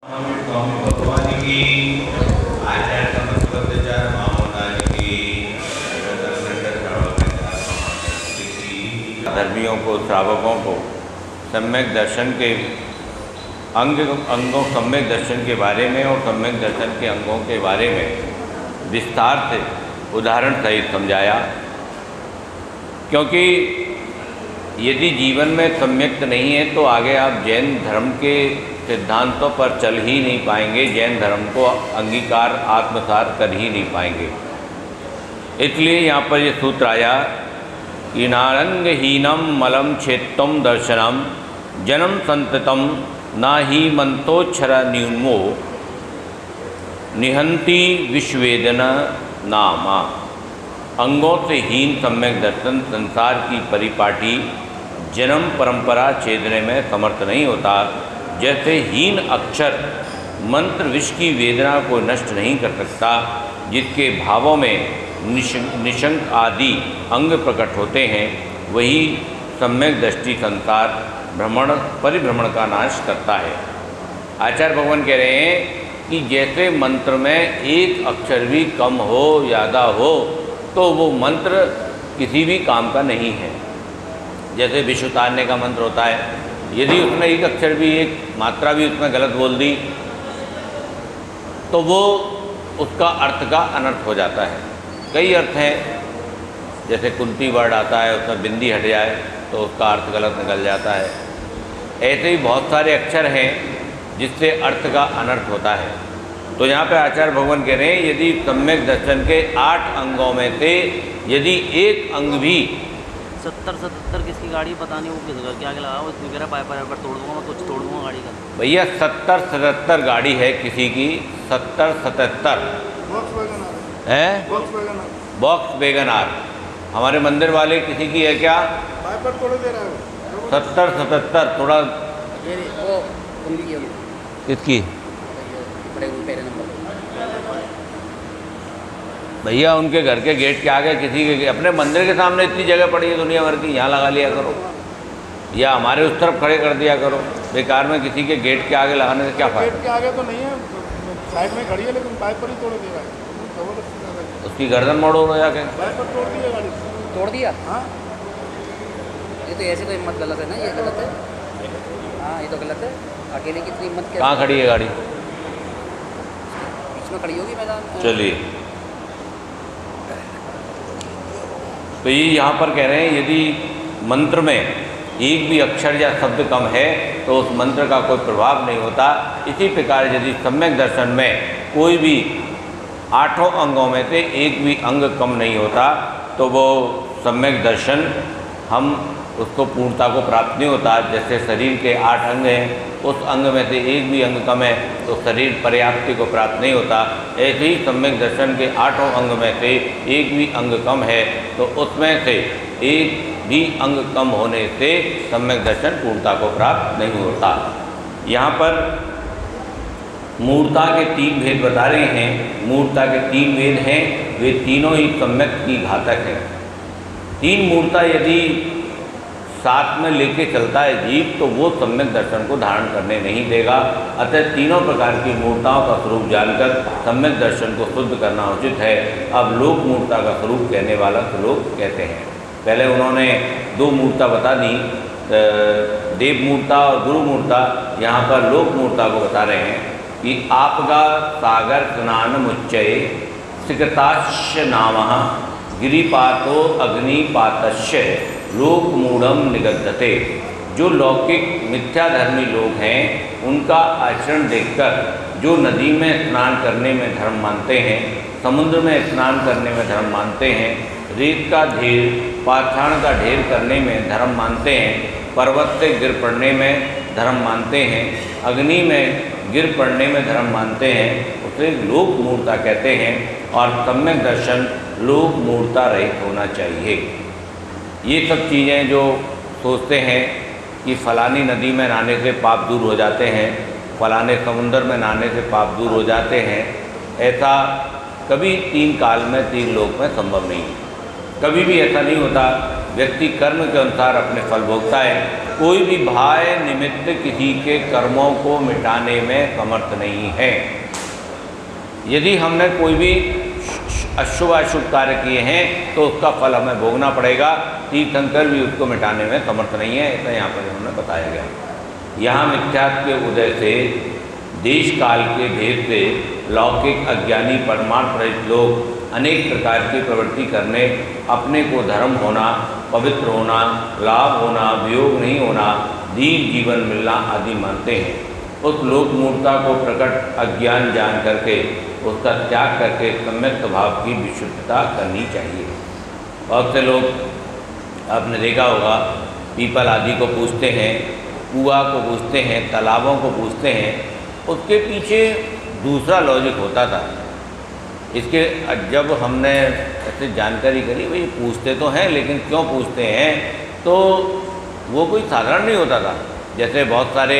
हम स्वामी भगवान की आचार्य समस्वत्याचार मामोदान की धर्मियों को, श्रावकों को सम्यक दर्शन के अंगों सम्यक दर्शन के बारे में और सम्यक दर्शन के अंगों के बारे में विस्तार से उदाहरण सहित समझाया। क्योंकि यदि जीवन में सम्यक्त नहीं है तो आगे आप जैन धर्म के सिद्धांतों पर चल ही नहीं पाएंगे, जैन धर्म को अंगीकार आत्मसात कर ही नहीं पाएंगे। इसलिए यहाँ पर ये सूत्र आया कि नारंगहीनम मलम क्षेत्रम दर्शनम जन्म संततम ना ही मंतोच्छर न्यूनमो निहंती विश्वेदना नामा। अंगों से हीन सम्यक दर्शन संसार की परिपाटी जन्म परंपरा छेदने में समर्थ नहीं होता। जैसे हीन अक्षर मंत्र विष की वेदना को नष्ट नहीं कर सकता, जिसके भावों में निशंक आदि अंग प्रकट होते हैं, वही सम्यक दृष्टि संसार भ्रमण परिभ्रमण का नाश करता है। आचार्य भगवान कह रहे हैं कि जैसे मंत्र में एक अक्षर भी कम हो ज़्यादा हो तो वो मंत्र किसी भी काम का नहीं है। जैसे विष उतारने का मंत्र होता है, यदि उसने एक अक्षर भी, एक मात्रा भी उसमें गलत बोल दी तो वो उसका अर्थ का अनर्थ हो जाता है। कई अर्थ हैं, जैसे कुंती वर्ड आता है, उसमें बिंदी हट जाए तो उसका अर्थ गलत निकल जाता है। ऐसे ही बहुत सारे अक्षर हैं जिससे अर्थ का अनर्थ होता है। तो यहाँ पे आचार्य भगवान कह रहे हैं यदि सम्यक दर्शन के 8 अंगों में से यदि एक अंग भी 70-77 किसकी गाड़ी पता नहीं, वो किस घर के आगे लगा वो इसमें कह रहा पाइपर तोड़ दूँगा, मैं कुछ तोड़ दूँगा गाड़ी का। भैया 70-77 गाड़ी है किसी की, 70-77 है बॉक्स वैगनआर। हमारे मंदिर वाले किसी की है क्या? पाइपर तोड़ दे रहा है 70-77 थोड़ा वो उनकी है, किसकी? पहले नंबर भैया उनके घर के गेट के आगे किसी के, अपने मंदिर के सामने इतनी जगह पड़ी है दुनिया भर की, यहाँ लगा लिया करो या हमारे उस तरफ खड़े कर दिया करो। बेकार में किसी के गेट के आगे लगाने से क्या फ़ायदा? गेट के आगे तो नहीं है, साइड में खड़ी है, लेकिन पाइपर ही तोड़ दे रहा है। उसकी गर्दन मोड़ो जाके। पाइपर तोड़ दिया गाड़ी, तोड़ दिया। हाँ ये तो ऐसे तो हिम्मत गलत है ना, ये गलत है। हाँ ये तो गलत है, अकेले की इतनी हिम्मत। कहाँ खड़ी है गाड़ी? बीच में खड़ी होगी मैदान में। चलिए, तो ये यहाँ पर कह रहे हैं यदि मंत्र में एक भी अक्षर या शब्द कम है तो उस मंत्र का कोई प्रभाव नहीं होता। इसी प्रकार यदि सम्यक दर्शन में कोई भी 8 अंगों में से एक भी अंग कम नहीं होता तो वो सम्यक दर्शन हम उसको पूर्णता को प्राप्त नहीं होता। जैसे शरीर के 8 अंग हैं, उस अंग में से एक भी अंग कम है तो शरीर पर्याप्ति को प्राप्त नहीं होता। ऐसे ही सम्यक दर्शन के 8 अंग में से एक भी अंग कम है तो उसमें से एक भी अंग कम होने से सम्यक दर्शन पूर्णता को प्राप्त नहीं होता। यहाँ पर मूर्ता के 3 भेद बता रहे हैं। मूर्ता के 3 भेद हैं, वे तीनों ही सम्यक की घातक हैं। 3 मूर्ता यदि साथ में लेके चलता है जीव तो वो सम्यक दर्शन को धारण करने नहीं देगा। अतः तीनों प्रकार की मूर्ताओं का स्वरूप जानकर सम्यक दर्शन को शुद्ध करना उचित है। अब लोक मूर्ता का स्वरूप कहने वाला श्लोक कहते हैं। पहले उन्होंने 2 मूर्ता बता दी, देव मूर्ता और गुरु मूर्ता। यहाँ पर लोक मूर्ता को बता रहे हैं कि आपका सागर स्नान मुच्चय सिकताश्य नामः गिरिपातो अग्निपातश्य लोक मूढ़म निगद्धते। जो लौकिक मिथ्याधर्मी लोग हैं उनका आचरण देखकर जो नदी में स्नान करने में धर्म मानते हैं, समुद्र में स्नान करने में धर्म मानते हैं, रेत का ढेर पाषाण का ढेर करने में धर्म मानते हैं, पर्वत से गिर पड़ने में धर्म मानते हैं, अग्नि में गिर पड़ने में धर्म मानते हैं, उसे लोक मूर्ता कहते हैं। और सम्यक दर्शन लोक मूर्ता रहित होना चाहिए। ये सब चीज़ें जो सोचते हैं कि फलानी नदी में नहाने से पाप दूर हो जाते हैं, फलाने समुंदर में नहाने से पाप दूर हो जाते हैं, ऐसा कभी 3 काल में 3 लोक में संभव नहीं। कभी भी ऐसा नहीं होता। व्यक्ति कर्म के अनुसार अपने फल भोगता है। कोई भी बाह्य निमित्त किसी के कर्मों को मिटाने में समर्थ नहीं है। यदि हमने कोई भी अशुभ अशुभ कार्य किए हैं तो उसका फल हमें भोगना पड़ेगा। तीर्थंकर भी उसको मिटाने में समर्थ नहीं है, ऐसा यहाँ पर उन्होंने बताया गया। यहाँ मिथ्यात्व के उदय से देश काल के भेद से लौकिक अज्ञानी परमार्थ रहित लोग अनेक प्रकार की प्रवृत्ति करने, अपने को धर्म होना, पवित्र होना, लाभ होना, वियोग नहीं होना, दीर्घ जीवन मिलना आदि मानते हैं। उस लोक मूर्खता को प्रकट अज्ञान जान करके उसका त्याग करके सम्यक स्वभाव की विशुद्धता करनी चाहिए। बहुत से लोग आपने देखा होगा पीपल आदि को पूजते हैं, कुआं को पूजते हैं, तालाबों को पूजते हैं, उसके पीछे दूसरा लॉजिक होता था। इसके जब हमने ऐसे जानकारी करी, भाई पूछते तो हैं लेकिन क्यों पूछते हैं, तो वो कोई साधारण नहीं होता था। जैसे बहुत सारे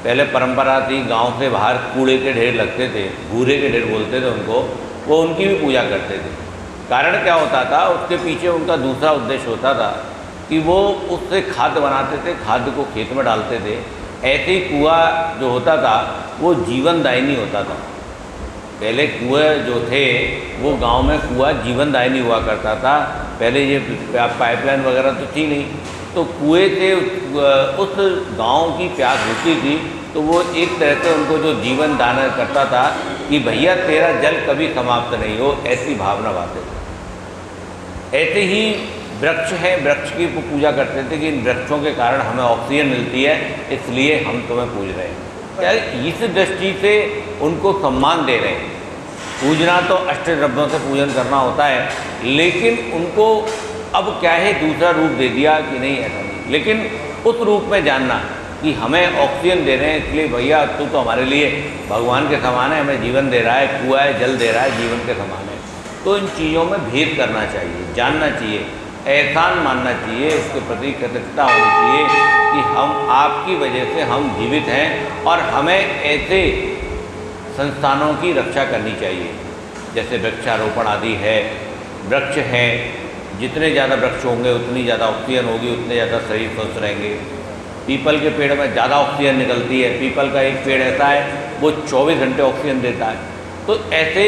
पहले परंपरा थी, गांव से बाहर कूड़े के ढेर लगते थे, भूरे के ढेर बोलते थे उनको, वो उनकी भी पूजा करते थे। कारण क्या होता था, उसके पीछे उनका दूसरा उद्देश्य होता था कि वो उससे खाद बनाते थे, खाद को खेत में डालते थे। ऐसे ही कुआं जो होता था वो जीवनदायिनी होता था। पहले कुएं जो थे वो गांव में कुआं जीवनदायिनी हुआ करता था। पहले ये पाइपलाइन वगैरह तो थी नहीं, तो कुएं से उस गांव की प्यास होती थी, तो वो एक तरह से उनको जो जीवन दान करता था कि भैया तेरा जल कभी समाप्त नहीं हो, ऐसी भावना बातें थी। ऐसे ही वृक्ष हैं, वृक्ष की पूजा करते थे कि इन वृक्षों के कारण हमें ऑक्सीजन मिलती है, इसलिए हम तुम्हें पूज रहे हैं। क्या इस दृष्टि से उनको सम्मान दे रहे हैं। पूजना तो अष्टद्रव्यों से पूजन करना होता है, लेकिन उनको अब क्या है दूसरा रूप दे दिया कि नहीं, ऐसा नहीं, लेकिन उस रूप में जानना कि हमें ऑक्सीजन दे रहे हैं, इसलिए भैया तू तो हमारे लिए भगवान के समान है, हमें जीवन दे रहा है, कुआं है, जल दे रहा है, जीवन के समान है। तो इन चीज़ों में भेद करना चाहिए, जानना चाहिए, एहसान मानना चाहिए, इसके प्रति कृतज्ञता होनी चाहिए कि हम आपकी वजह से हम जीवित हैं और हमें ऐसे संस्थानों की रक्षा करनी चाहिए जैसे वृक्षारोपण आदि है। वृक्ष हैं, जितने ज़्यादा वृक्ष होंगे उतनी ज़्यादा ऑक्सीजन होगी, उतने ज़्यादा शरीर स्वस्थ रहेंगे। पीपल के पेड़ में ज़्यादा ऑक्सीजन निकलती है। पीपल का एक पेड़ ऐसा है वो 24 घंटे ऑक्सीजन देता है। तो ऐसे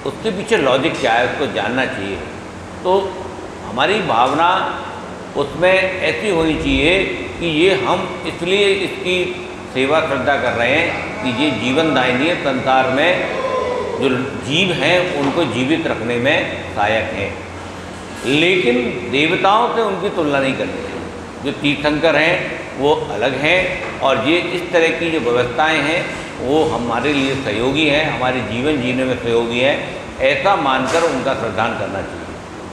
उसके पीछे लॉजिक क्या है उसको जानना चाहिए। तो हमारी भावना उसमें ऐसी होनी चाहिए कि ये हम इसलिए इसकी सेवा श्रद्धा कर रहे हैं कि ये जीवनदायिनी है, संसार में जो जीव हैं उनको जीवित रखने में सहायक है। लेकिन देवताओं से उनकी तुलना नहीं करनी चाहिए। जो तीर्थंकर हैं वो अलग हैं और ये इस तरह की जो व्यवस्थाएं हैं वो हमारे लिए सहयोगी हैं, हमारे जीवन जीने में सहयोगी हैं, ऐसा मानकर उनका श्रद्धान करना चाहिए।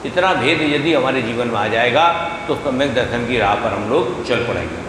इतना भेद यदि हमारे जीवन में आ जाएगा तो सम्यक दर्शन की राह पर हम लोग चल पड़ेंगे।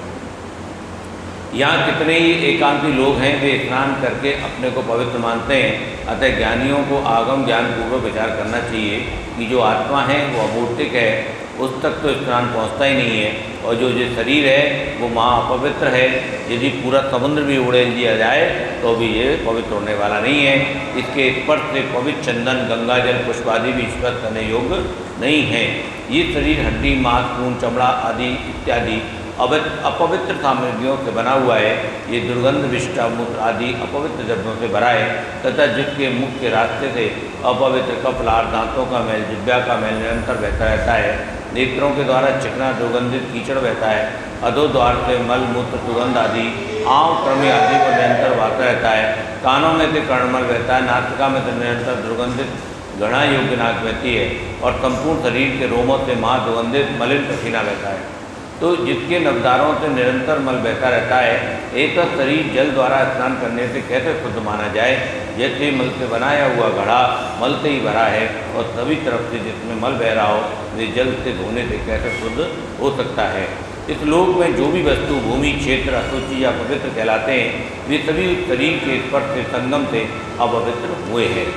यहाँ कितने ही एकांती लोग हैं वे स्नान करके अपने को पवित्र मानते हैं। अतः ज्ञानियों को आगम ज्ञान पूर्वक विचार करना चाहिए कि जो आत्मा है वो अमूर्तिक है, उस तक तो स्नान पहुँचता ही नहीं है, और जो शरीर है वो महा अपवित्र है। यदि पूरा समुद्र भी उड़ेल दिया जाए तो भी ये पवित्र होने वाला नहीं है। इसके स्पर्श से पवित्र चंदन, गंगा जल, पुष्प आदि भी स्पर्श करने योग्य नहीं है। ये शरीर हड्डी, मांस, खून, चमड़ा आदि इत्यादि अपवित्र सामग्रियों से बना हुआ है। ये दुर्गंध, विष्टा, मूत्र आदि अपवित्र द्रव्यों से भरा है तथा जिसके मुख के रास्ते से अपवित्र कपलार, दांतों का मैल, जिह्वा का मैल निरंतर बहता रहता है। नेत्रों के द्वारा चिकना दुर्गंधित कीचड़ बहता है। अधोद्वार से मल, मूत्र, सुगंध आदि, आंव, कृमि आदि को निरंतर बहता रहता है। कानों में से कर्णमल बहता है। नासिका में से निरंतर दुर्गंधित घृणा योग्य नाक बहती है और संपूर्ण शरीर के रोमों से महा दुर्गंधित मलिन पसीना बहता है। तो जिसके नवदारों से निरंतर मल बहता रहता है, एक शरीर जल द्वारा स्नान करने से कैसे शुद्ध माना जाए। जैसे मल से बनाया हुआ घड़ा मल से ही भरा है और सभी तरफ से जिसमें मल बह रहा हो वे जल से धोने से कैसे शुद्ध हो सकता है। इस लोक में जो भी वस्तु भूमि, क्षेत्र, अशुचि या पवित्र कहलाते हैं वे सभी उस शरीर के स्पर्श से, संगम से अपवित्र हुए हैं।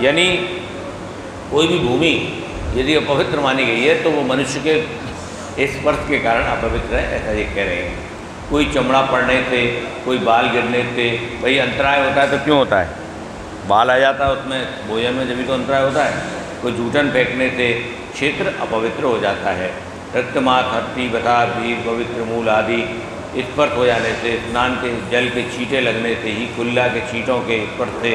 यानी कोई भी भूमि यदि अपवित्र मानी गई है तो वो मनुष्य के स्पर्श के कारण अपवित्र है, ऐसा ये कह रहे हैं। कोई चमड़ा पड़ने से, कोई बाल गिरने से, भाई अंतराय होता है तो क्यों होता है, बाल आ जाता है उसमें, भोजन में जब भी तो अंतराय होता है। कोई जूठन फेंकने से क्षेत्र अपवित्र हो जाता है रक्तमात, हड्डी, बता, भीर, पवित्र मूल आदि स्पर्श हो जाने से, स्नान के जल के छींटे लगने से ही, कुल्ला के छींटों के स्पर्श से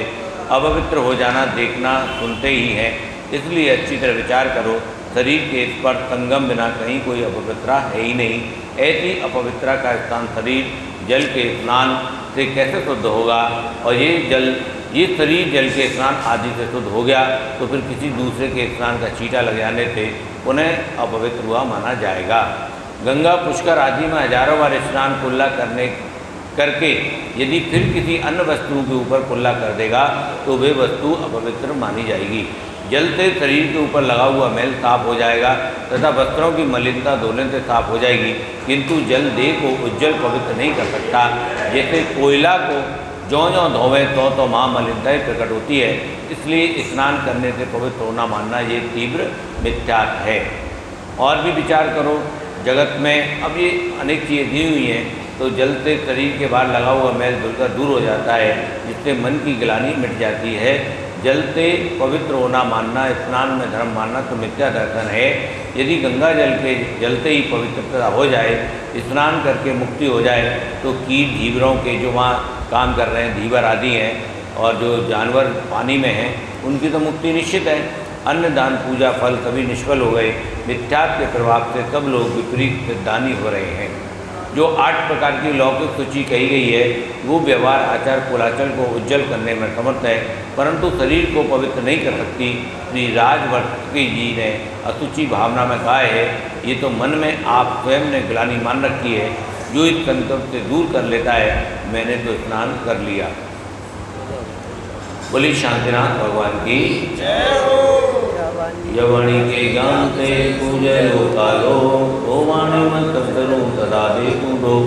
अपवित्र हो जाना देखना सुनते ही हैं। इसलिए अच्छी तरह विचार करो, शरीर के स्पर्श संगम बिना कहीं कोई अपवित्रता है ही नहीं। ऐसी अपवित्रता का स्थान शरीर जल के स्नान से कैसे शुद्ध होगा? और ये शरीर जल के स्नान आदि से शुद्ध हो गया तो फिर किसी दूसरे के स्नान का छींटा लग जाने से उन्हें अपवित्र हुआ माना जाएगा। गंगा, पुष्कर आदि में हजारों बार स्नान कुल्ला करके यदि फिर किसी अन्य वस्तुओं के ऊपर कुल्ला कर देगा तो वे वस्तु अपवित्र मानी जाएगी। जल से शरीर के ऊपर लगा हुआ मैल साफ हो जाएगा तथा वस्त्रों की मलिनता धोने से साफ हो जाएगी, किंतु जल देह को उज्जवल पवित्र नहीं कर सकता। जैसे कोयला को ज्यों धोवें तो महामलिनताएँ प्रकट होती है, इसलिए स्नान करने से पवित्र होना मानना ये तीव्र मिथ्यात्व है। और भी विचार करो, जगत में अब ये अनेक चीज़ें दी हुई हैं, तो जल से शरीर के बाहर लगा हुआ मैल धुलकर दूर हो जाता है, जिससे मन की ग्लानि मिट जाती है। जल से पवित्र होना मानना, स्नान में धर्म मानना तो मिथ्या दर्शन है। यदि गंगा जल के जलते ही पवित्रता हो जाए, स्नान करके मुक्ति हो जाए, तो कीट धीवरों के जो वहाँ काम कर रहे हैं, धीवर आदि हैं, और जो जानवर पानी में हैं, उनकी तो मुक्ति निश्चित है। अन्न दान पूजा फल सभी निष्फल हो गए। मिथ्यात्व के प्रभाव से सब लोग विपरीत सिद्धानी हो रहे हैं। जो 8 प्रकार की लौकिक सूची कही गई है वो व्यवहार, आचार, कुलाचल को उज्जवल करने में समर्थ है, परंतु शरीर को पवित्र नहीं कर सकती। श्री राजवर्षी जी ने असुचि भावना में कहा है, ये तो मन में आप स्वयं ने ग्लानि मान रखी है। जो इस संकल्प से दूर कर लेता है, मैंने तो स्नान कर लिया। बोली शांतिनाथ भगवान की जय हो। यवणी के ज्ञान से पूजय लोकालो, ओ वाणी मंत्र तदा देखूं लोग।